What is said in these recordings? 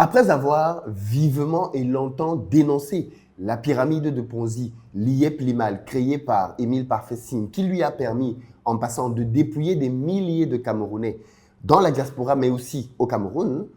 Après avoir vivement et longtemps dénoncé la pyramide de Ponzi, l'IEP-Limal, créée par Émile Parfait-Singh, qui lui a permis, en passant, de dépouiller des milliers de Camerounais dans la diaspora, mais aussi au Cameroun,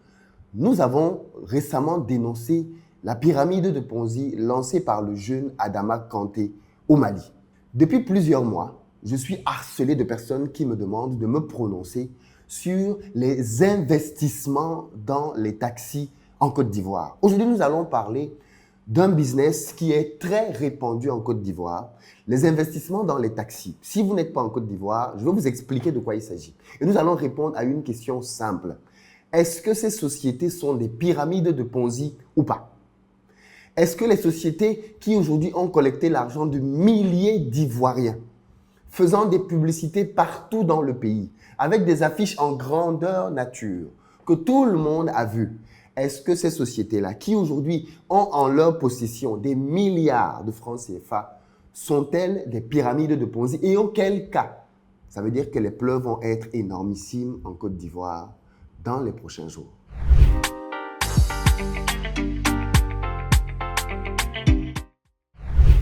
nous avons récemment dénoncé la pyramide de Ponzi lancée par le jeune Adama Kanté au Mali. Depuis plusieurs mois, je suis harcelé de personnes qui me demandent de me prononcer sur les investissements dans les taxis en Côte d'Ivoire. Aujourd'hui, nous allons parler d'un business qui est très répandu en Côte d'Ivoire, les investissements dans les taxis. Si vous n'êtes pas en Côte d'Ivoire, je vais vous expliquer de quoi il s'agit. Et nous allons répondre à une question simple. Est-ce que ces sociétés sont des pyramides de Ponzi ou pas? Est-ce que les sociétés qui aujourd'hui ont collecté l'argent de milliers d'Ivoiriens, faisant des publicités partout dans le pays, avec des affiches en grandeur nature, que tout le monde a vu, est-ce que ces sociétés-là, qui aujourd'hui ont en leur possession des milliards de francs CFA, sont-elles des pyramides de Ponzi? Et auquel cas, ça veut dire que les pleurs vont être énormissimes en Côte d'Ivoire dans les prochains jours.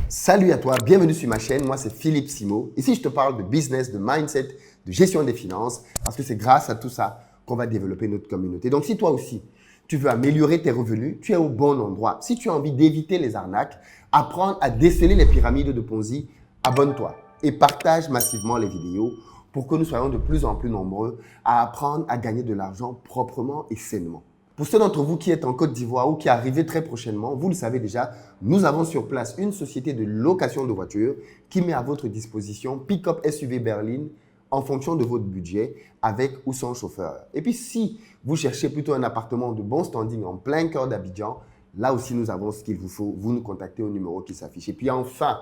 Salut à toi, bienvenue sur ma chaîne. Moi, c'est Philippe Simo. Ici, je te parle de business, de mindset, de gestion des finances, parce que c'est grâce à tout ça qu'on va développer notre communauté. Donc, si toi aussi, tu veux améliorer tes revenus, tu es au bon endroit. Si tu as envie d'éviter les arnaques, apprendre à déceler les pyramides de Ponzi, abonne-toi et partage massivement les vidéos pour que nous soyons de plus en plus nombreux à apprendre à gagner de l'argent proprement et sainement. Pour ceux d'entre vous qui êtes en Côte d'Ivoire ou qui arrivez très prochainement, vous le savez déjà, nous avons sur place une société de location de voitures qui met à votre disposition pick-up SUV berline en fonction de votre budget, avec ou sans chauffeur. Et puis si vous cherchez plutôt un appartement de bon standing en plein cœur d'Abidjan, là aussi nous avons ce qu'il vous faut. Vous nous contactez au numéro qui s'affiche. Et puis enfin,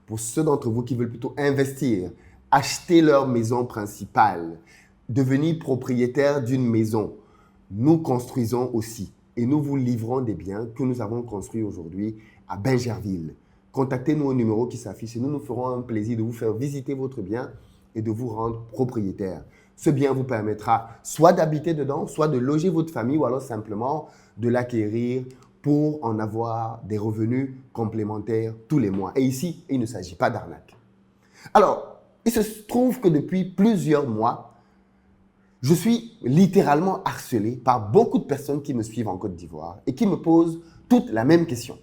pour ceux d'entre vous qui veulent plutôt investir, acheter leur maison principale, devenir propriétaire d'une maison, nous construisons aussi et nous vous livrons des biens que nous avons construits aujourd'hui à Bingerville. Contactez-nous au numéro qui s'affiche et nous nous ferons un plaisir de vous faire visiter votre bien et de vous rendre propriétaire. Ce bien vous permettra soit d'habiter dedans, soit de loger votre famille ou alors simplement de l'acquérir pour en avoir des revenus complémentaires tous les mois. Et ici, il ne s'agit pas d'arnaque. Alors, il se trouve que depuis plusieurs mois, je suis littéralement harcelé par beaucoup de personnes qui me suivent en Côte d'Ivoire et qui me posent toutes la même question.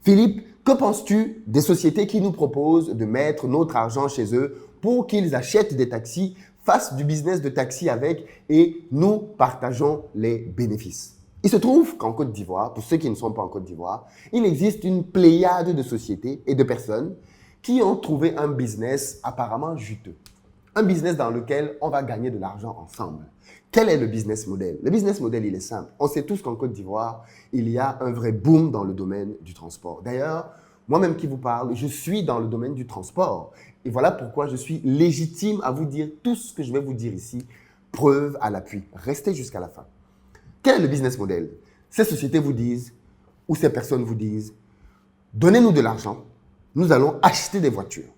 Philippe, que penses-tu des sociétés qui nous proposent de mettre notre argent chez eux pour qu'ils achètent des taxis, fassent du business de taxi avec et nous partageons les bénéfices? Il se trouve qu'en Côte d'Ivoire, pour ceux qui ne sont pas en Côte d'Ivoire, il existe une pléiade de sociétés et de personnes qui ont trouvé un business apparemment juteux. Un business dans lequel on va gagner de l'argent ensemble. Quel est le business model? Le business model, il est simple. On sait tous qu'en Côte d'Ivoire, il y a un vrai boom dans le domaine du transport. D'ailleurs, moi-même qui vous parle, je suis dans le domaine du transport. Et voilà pourquoi je suis légitime à vous dire tout ce que je vais vous dire ici, preuve à l'appui. Restez jusqu'à la fin. Quel est le business model? Ces sociétés vous disent, ou ces personnes vous disent, donnez-nous de l'argent, nous allons acheter des voitures.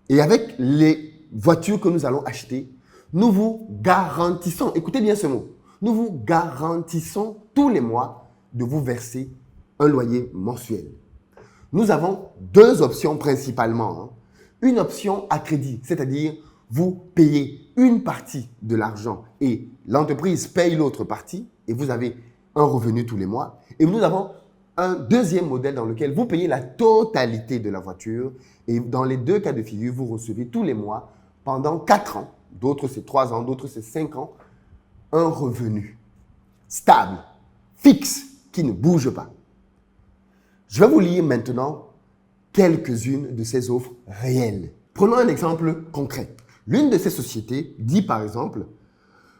Et avec les voitures que nous allons acheter, nous vous garantissons, écoutez bien ce mot, nous vous garantissons tous les mois de vous verser un loyer mensuel. Nous avons deux options principalement. Une option à crédit, c'est-à-dire vous payez une partie de l'argent et l'entreprise paye l'autre partie et vous avez un revenu tous les mois. Et nous avons un deuxième modèle dans lequel vous payez la totalité de la voiture et dans les deux cas de figure, vous recevez tous les mois pendant 4 ans, d'autres c'est 3 ans, d'autres c'est 5 ans, un revenu stable, fixe, qui ne bouge pas. Je vais vous lire maintenant quelques-unes de ces offres réelles. Prenons un exemple concret. L'une de ces sociétés dit par exemple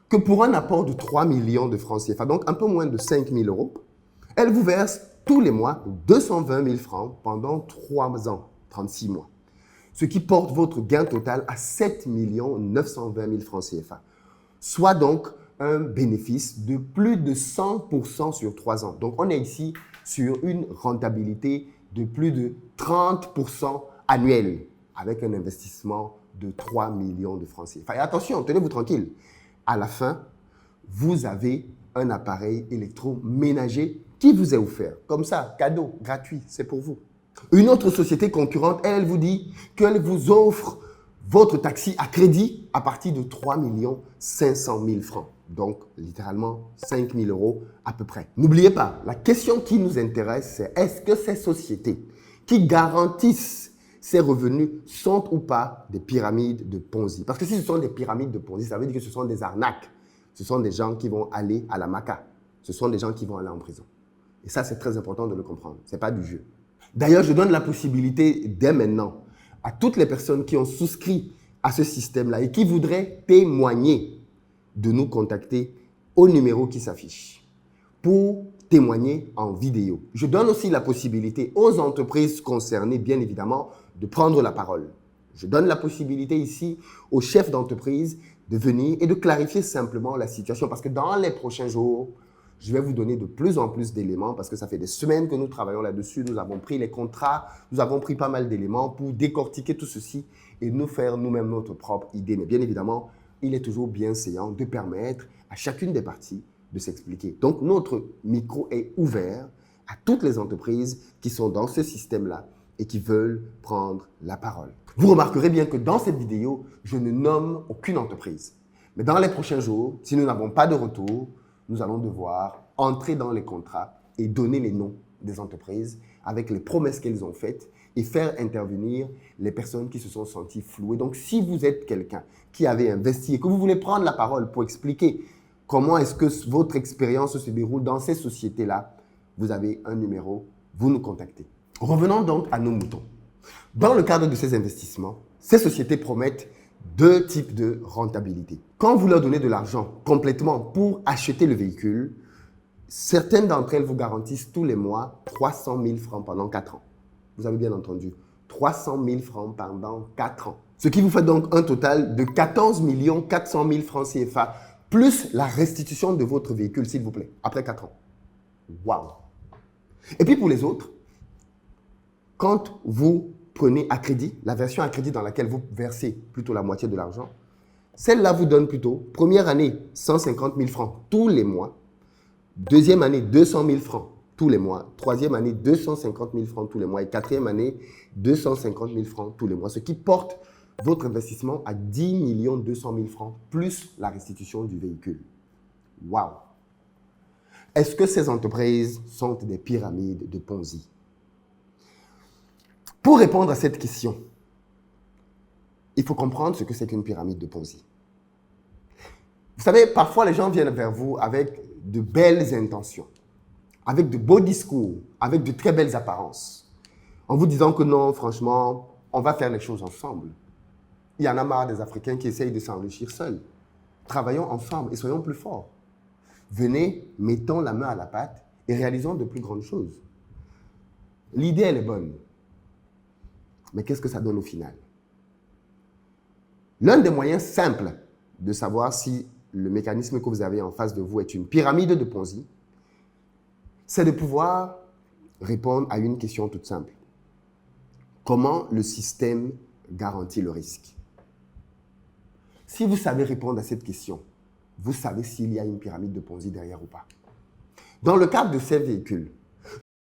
que pour un apport de 3 millions de francs CFA, donc un peu moins de 5 000 euros, elle vous verse tous les mois 220 000 francs pendant 3 ans, 36 mois. Ce qui porte votre gain total à 7 920 000 francs CFA, soit donc un bénéfice de plus de 100% sur 3 ans. Donc, on est ici sur une rentabilité de plus de 30% annuel avec un investissement de 3 millions de francs CFA. Et attention, tenez-vous tranquille. À la fin, vous avez un appareil électroménager qui vous est offert. Comme ça, cadeau, gratuit, c'est pour vous. Une autre société concurrente, elle vous dit qu'elle vous offre votre taxi à crédit à partir de 3 500 000 francs. Donc, littéralement, 5 000 euros à peu près. N'oubliez pas, la question qui nous intéresse, c'est est-ce que ces sociétés qui garantissent ces revenus sont ou pas des pyramides de Ponzi? Parce que si ce sont des pyramides de Ponzi, ça veut dire que ce sont des arnaques. Ce sont des gens qui vont aller à la maca. Ce sont des gens qui vont aller en prison. Et ça, c'est très important de le comprendre. Ce n'est pas du jeu. D'ailleurs, je donne la possibilité dès maintenant à toutes les personnes qui ont souscrit à ce système-là et qui voudraient témoigner de nous contacter au numéro qui s'affiche pour témoigner en vidéo. Je donne aussi la possibilité aux entreprises concernées, bien évidemment, de prendre la parole. Je donne la possibilité ici aux chefs d'entreprise de venir et de clarifier simplement la situation parce que dans les prochains jours, je vais vous donner de plus en plus d'éléments parce que ça fait des semaines que nous travaillons là-dessus. Nous avons pris les contrats, nous avons pris pas mal d'éléments pour décortiquer tout ceci et nous faire nous-mêmes notre propre idée. Mais bien évidemment, il est toujours bienséant de permettre à chacune des parties de s'expliquer. Donc, notre micro est ouvert à toutes les entreprises qui sont dans ce système-là et qui veulent prendre la parole. Vous remarquerez bien que dans cette vidéo, je ne nomme aucune entreprise. Mais dans les prochains jours, si nous n'avons pas de retour, nous allons devoir entrer dans les contrats et donner les noms des entreprises avec les promesses qu'elles ont faites et faire intervenir les personnes qui se sont senties flouées. Donc, si vous êtes quelqu'un qui avait investi et que vous voulez prendre la parole pour expliquer comment est-ce que votre expérience se déroule dans ces sociétés-là, vous avez un numéro, vous nous contactez. Revenons donc à nos moutons. Dans le cadre de ces investissements, ces sociétés promettent deux types de rentabilité. Quand vous leur donnez de l'argent complètement pour acheter le véhicule, certaines d'entre elles vous garantissent tous les mois 300 000 francs pendant 4 ans. Vous avez bien entendu, 300 000 francs pendant 4 ans. Ce qui vous fait donc un total de 14 400 000 francs CFA, plus la restitution de votre véhicule, s'il vous plaît, après 4 ans. Waouh! Et puis pour les autres, quand vous prenez à crédit, la version à crédit dans laquelle vous versez plutôt la moitié de l'argent, celle-là vous donne plutôt, première année, 150 000 francs tous les mois, deuxième année, 200 000 francs tous les mois, troisième année, 250 000 francs tous les mois et quatrième année, 250 000 francs tous les mois, ce qui porte votre investissement à 10 200 000 francs plus la restitution du véhicule. Waouh! Est-ce que ces entreprises sont des pyramides de Ponzi? Pour répondre à cette question, il faut comprendre ce que c'est qu'une pyramide de Ponzi. Vous savez, parfois les gens viennent vers vous avec de belles intentions, avec de beaux discours, avec de très belles apparences, en vous disant que non, franchement, on va faire les choses ensemble. Il y en a marre des Africains qui essayent de s'enrichir seuls. Travaillons ensemble et soyons plus forts. Venez, mettons la main à la pâte et réalisons de plus grandes choses. L'idée, elle est bonne. Mais qu'est-ce que ça donne au final? L'un des moyens simples de savoir si le mécanisme que vous avez en face de vous est une pyramide de Ponzi, c'est de pouvoir répondre à une question toute simple. Comment le système garantit le risque? Si vous savez répondre à cette question, vous savez s'il y a une pyramide de Ponzi derrière ou pas. Dans le cadre de ces véhicules,